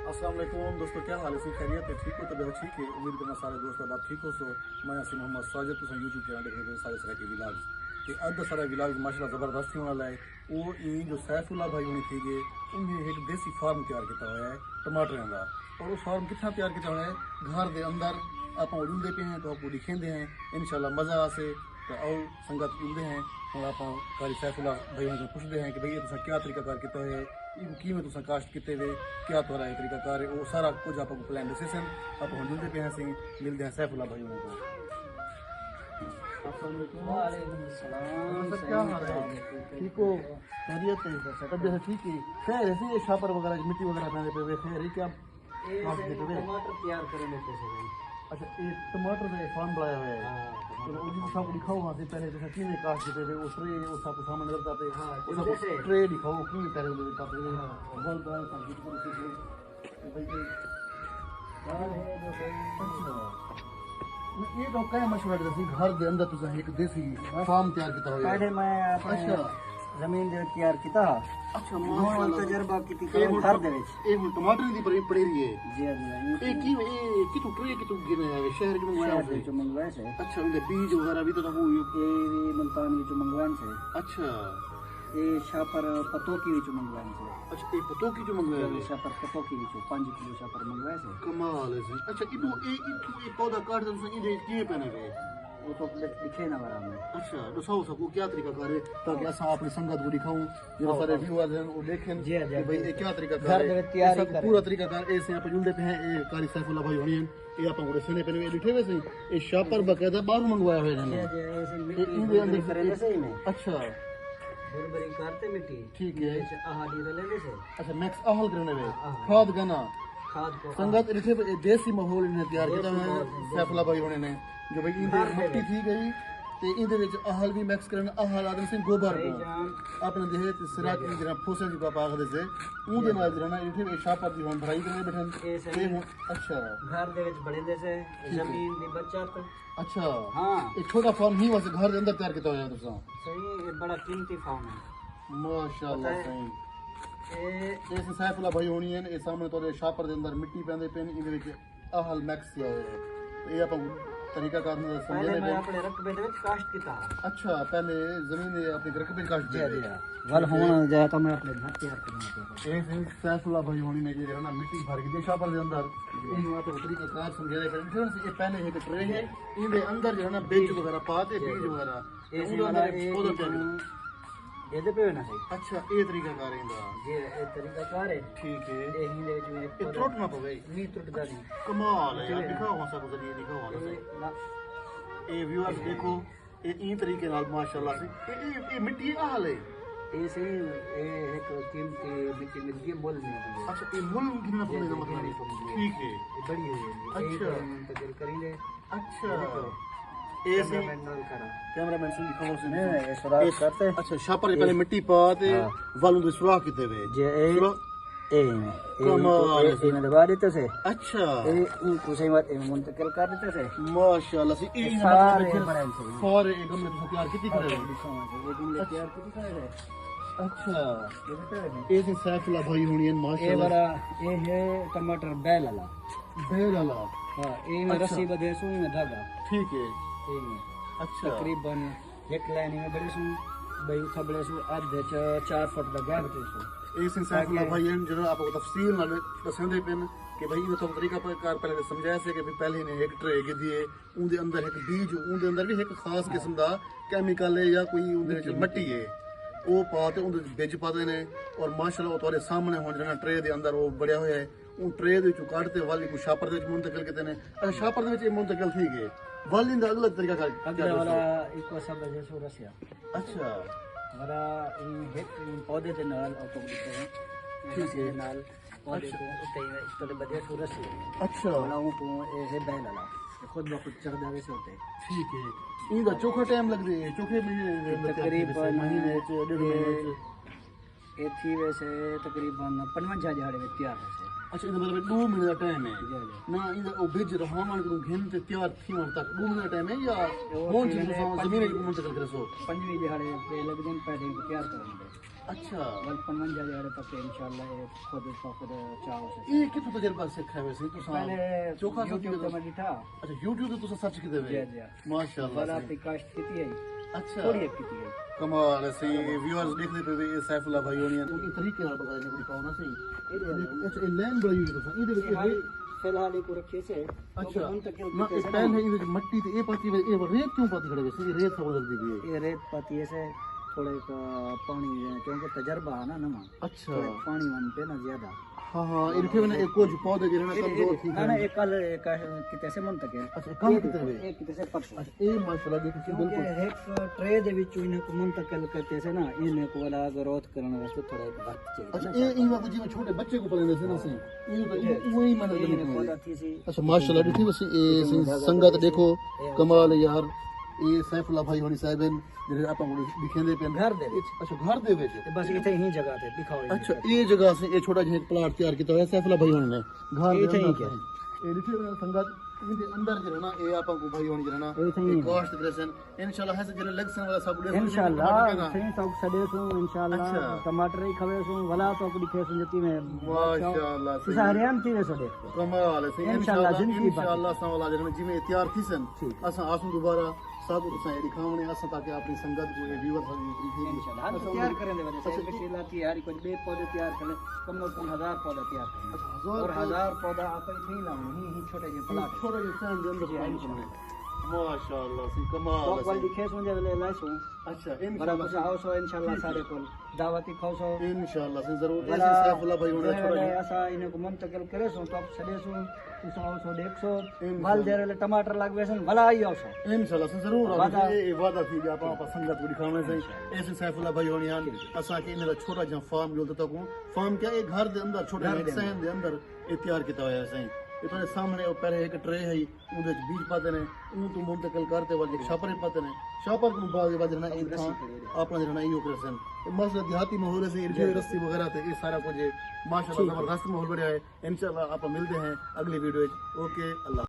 अस्सलाम वालेकुम दोस्तों, क्या हाल है? खैरियत है? ठीक हो? तबियत ठीक है? उम्मीद करना सारे दोस्त आप ठीक हो। मैं असी मोहम्मद साजिद तुम यूट्यूब चैनल देख रहे सारे तरह के विलाग्स ते अद सारा विलाग्स माशाल्लाह ज़बरदस्त होने वाला है। वो जो सैफुल्ला भाई होने थे उन्हें एक देसी फार्म तैयार किया हुआ है टमाटरों का। और वो फार्म कितना तैयार किया हुआ है? घर के अंदर आप जुड़ते पे हैं तो आपको दिखेंदे हैं इंशाल्लाह मज़ा आसे। तो आओ संगत जुड़ते हैं और आप कारी सैफुल्ला भाई को पूछते हैं कि भाई ये तुम क्या तरीकाकार किया है, किमें तुम काश्त किए हुए, क्या तुरा तरीकाकार है, वो सारा कुछ आपको प्लान दसे सन। आप हम जुड़ते पे हैं सी मिलते हैं सैफुल्ला भाई को। क्या हाल है? ठीक हो? खैरियत है? तबियत ठीक है? खैर ऐसे ये छापर वगैरह मिट्टी वगैरह पहने पे खैर है क्या? टमाटर तैयार करने पे से अच्छा, ये टमाटर का फार्म बनाया हुआ है। चलो उसी को सबको दिखाओ वहाँ से पहले तो किमें काश्त किए हुए उस ट्रे उस आपको सामान नजर आते हैं। ट्रे दिखाओ किमें पहले बोल बोल ये तो क्या मशवरा दसी घर के अंदर तुसा एक देसी फार्म तैयार किया हुआ है। पहले मैं अपने जमीन दे तैयार किया। अच्छा, माशाल्लाह तजर्बा की घर दे विच ये टमाटर दी पड़ी रही है। जी जी ये की कितु ट्रे कितु गिने है शहर में मंगवाया है जो मंगवाए से। अच्छा, उनके बीज वगैरह भी तो हो ये मुल्तान विच मंगवाए से। अच्छा, ये शापर पतोकी विच मंगवाए से। अच्छा ये पतो की जो मंगवाया है शापर पतोकी विच 5 किलो शापर मंगवाए से। कमाल है। अच्छा इतो ये पौधा काट दे तुसा इदे किए पहने गए वो तो लिखे ना बरा में। अच्छा दसाओ सबको क्या तरीका कर है ताकि असा अपनी संगत को दिखाऊं जो सारे व्यूअर्स हैं वो देखें कि भाई ये क्या तरीका कर घर दे तैयारी है। पूरा तरीका कर ऐसे आप जुड़े पे हैं। ये कारी सैफुल्ला भाई होनी है ये आप को सुने पे लिखे हुए से ये शापर बकायदा बाहर मंगवाया हुआ है जी इन्होंने। ऐसे मिट्टी अंदर करने से ही में अच्छा बुरबरी करते मिट्टी ठीक है। आहाडी रले से। अच्छा मैक्स अहल करने में खाद गना खाद को संगत इथे देसी माहौल इन्हें तैयार किया हुआ है सैफुल्ला भाई होने ने जो भाई इंदे मट्टी थी गई ते इंदे विच अहल भी मैक्स करन अहल आदम से गोबर को अपने देह ते सिरा की जरा फोसल जो पाग दे से उदे नाल जरा ना इथे शापर दी होन भराई करने बैठन ये अच्छा घर दे विच बड़े दे से जमीन दी बचत। अच्छा हां एक छोटा फार्म ही वैसे घर के अंदर तैयार किया हुआ है तुसा। सही ये बड़ा कीमती फार्म है माशाल्लाह। सही ये ऐसे सैफुल्ला भाई होनी है ये सामने तो शापर के अंदर मिट्टी पेंदे पेन इंदे विच अहल मैक्स किया हुआ है। तो ये आप तरीका कार में समझे पहले मैं अपने रकबे दे विच काश्त कीता। अच्छा पहले जमीन अपने रकबे काश्त जी जी वल होना जाए तो मैं अपने घर तैयार करूंगा। एक सैफुल्ला भाई होनी ने जे ना मिट्टी भर के देशा पर दे अंदर इन आप तरीका कार समझे दे ये पहले एक ट्रे है इनके अंदर जो है ना बीज वगैरह पाते बीज वगैरह ये वाला ये दे पे ना है। अच्छा ये तरीका कार है इंदा ये तरीका कार है ठीक है। ये हिंदे विच में ये त्रुट ना पवे नहीं टूटदा नहीं। कमाल है यार दिखाओ वहां सब जरिए दिखाओ वहां से ये व्यूअर्स देखो ये इन तरीके नाल माशाल्लाह से ये मिट्टी हाल है ये सही ये एक कीमती मिट्टी मिलती है मोल मिलती है। अच्छा ये मूल कितना पड़ने का मतलब ठीक है ये बड़ी है अच्छा तजर करेंगे। अच्छा ऐसे कैमरामैन से दिखाओ से नहीं सुराख करते। अच्छा शापर पहले मिट्टी पाते वालों दे सुराख किते हुए जे ए कमाल में दबा देते से। अच्छा ये उनको सही बात मुंतकिल कर देते से माशाल्लाह से ये सारे बड़े से सारे एकदम में तैयार कितनी करे ये दिन ले तैयार कितनी करे। अच्छा ये से सैफुल्ला भाई होनी है ये माशाल्लाह। बड़ा ये है टमाटर बैल वाला बेलाला हां ये में रस्सी बंधे सुई में धागा ठीक है। ये में अच्छा तकरीबन एक लाइन में बड़ी सु भाई थबड़े सु आधे 4 फुट का गैप थे सु इस सैफुल्ला भाई हैं जो आपको तफसील नाल दसंदे पेन कि भाई ये तो तरीका कार पहले समझाया से कि पहले ने एक ट्रे के दिए उनके अंदर एक बीज उनके अंदर भी एक खास किस्म दा केमिकल है या कोई उनके मट्टी है वो पाते उनके बीज पाते ने और माशाल्लाह वो तुम्हारे सामने हो जाना ट्रे के अंदर वो बढ़िया हुआ है उन ट्रे दे चु काटते वाली को शापर दे मुंतकिल करते ने। अच्छा शापर दे विच मुंतकिल ठीक है वाली दा अगला तरीका कर अगला वाला इको सब जैसो रसिया। अच्छा हमारा एक पौधे के नाल ऑटो दिखते हैं ठीक है नाल पौधे को उते इसके बदे सो रसी। अच्छा बनाऊं को ऐसे बैल वाला खुद ब खुद चढ़ जावे से होते ठीक है। इनका चोखा टाइम लग रही है चोखे में तकरीबन महीने च डेढ़ महीने च ये थी वैसे तकरीबन 55 दिहाड़े में तैयार है। अच्छा इनका मतलब 2 महीने का टाइम है ना इनका ओ बीज रहामन को घेन ते तैयार थी वहां तक 2 महीने का टाइम है या कौन चीज जमीन को मुंतकिल करे सो 5 दिहाड़े पे लग दिन पहले तैयार करेंगे। अच्छा 55 जड़े तक इंशाल्लाह ये खुद इसका खुद चाहो से ये कितो तजर्बा सिखा वैसे तो पहले चोखा YouTube पे मैं दिखा अच्छा YouTube पे तो सर्च किते वे जी जी माशाल्लाह वाला पे कास्ट किती है अच्छा थोड़ी किती है कमाल है सही व्यूअर्स देखते पे ये सैफुल्लाह भाई होनी है ये तरीके नाल बताने ने दिखाओ ना सही अच्छा ये लाइन बड़ी हुई तो ये दे फिलहाल को रखे से अच्छा ना ये पहले ये मट्टी ते ये पाती ये रेत क्यों पाती खड़े वैसे ये रेत सब जल्दी भी है ये रेत पाती है से थोड़े पानी क्योंकि तजर्बा है ना नमा अच्छा पानी वन पे ना ज्यादा हाँ हाँ इनके मैंने एक कुछ पौधे गिरे ना कमजोर थी ना एक कल किते से मुंतकिल अच्छा कम कितने वे एक किते से परसों अच्छा ये माशाल्लाह देखिए बिल्कुल एक ट्रे दे विच इन्हें को मुंतकिल करते से ना इन्हें को वाला ग्रोथ करने वास्ते थोड़ा एक वक्त चाहिए अच्छा ये बाबू जी में छोटे बच्चे को पलने से ना सही ये तो वही मन ये पौधा थी सी अच्छा माशाल्लाह देखिए बस ये संगत देखो कमाल है यार ये सैफुल्लाह भाई होनी साहिबन ਜਿਹੜੇ ਆਪਾਂ ਨੂੰ ਦਿਖਾਉਂਦੇ ਪਏ घर दे विच ਅੱਛਾ ਘਰ ਦੇ ਵਿੱਚ ते बस इथे ही जगह थे दिखाओ ਅੱਛਾ ਇਹ ਜਗ੍ਹਾ ਸੇ ਇਹ ਛੋਟਾ ਜਿਹਾ ਇੱਕ ਪਲਾਟ ਤਿਆਰ ਕੀਤਾ ਹੋਇਆ ਸੈਫੁल्लाह भाई होनी ने घर इथे ही क्या ਇਹ ਲਿਖੇ ਹੋਏ ਸੰਗਤ ਇਹਦੇ ਅੰਦਰ ਜਿਹੜਾ ਨਾ ਇਹ ਆਪਾਂ ਕੋ ਭਾਈ ਹੋਣੀ ਜਿਹੜਾ ਨਾ इथे ही ਕਾਸਟ ਕ੍ਰੈਸ਼ਨ ਇਨਸ਼ਾਅੱਲਾ ਹੈ ਜਿਹੜਾ ਲਗਸਨ ਵਾਲਾ सब इंशाल्लाह सही तो सडे सु इंशाल्लाह अच्छा। टमाटर ही खवे सु वला तो को दिखे सु जति में माशाल्लाह सही सारियां थी वे सडे कमाल है सही इंशाल्लाह जिंदगी इंशाल्लाह सवाल ਜਿਹੜਾ ਜਿਵੇਂ ਤਿਆਰ ਥੀ ਸਨ ठीक। ਅਸਾਂ ਆਸੂ ਦੁਬਾਰਾ सब कुछ ये दिखावने असां ताकि अपनी संगत को ये व्यूअर इंशाल्लाह हम तैयार करेंगे वजह से बेला की यार कुछ बे पौधे तैयार कर कम से कम 1000 पौधे तैयार करें और 1000 पौधा आप इथे ही लाऊं ही छोटे जे प्लाट छोटा जो स्टैंड के अंदर पानी छोड़े माशाल्लाह सी तो कमाल कल दिखे सु जे ले सु अच्छा बड़ा कुछ आओ सो इंशाल्लाह सारे को दावती खाओ सो इंशाल्लाह से जरूर ऐसे सैफुल्लाह भाई होने छोटा ऐसा इन्हें को मुंतकिल करे सो तो सडे सु तुसा आओ सो देखो माल दे रे टमाटर लगवे सन भला आई आओ सो इंशाल्लाह से जरूर ये वादा थी कि आप संगत को दिखाने से ऐसे सैफुल्लाह भाई होने आन असा के इनका छोटा जा फार्म बोलते तक फार्म क्या एक घर दे अंदर छोटे सहन दे अंदर ये तैयार किया होया है ये तो सामने पहले एक ट्रे है उनके बीज पाते ने उन तो मुंतकिल करते वक्त छापर पाते ने छापर को बाद ना एक था अपना जरा यो करसन मसला देहाती माहौल से इनके रस्सी वगैरह थे ये सारा कुछ माशाल्लाह जबरदस्त माहौल बढ़िया है इंशाल्लाह आप मिलते हैं अगली वीडियो ओके अल्लाह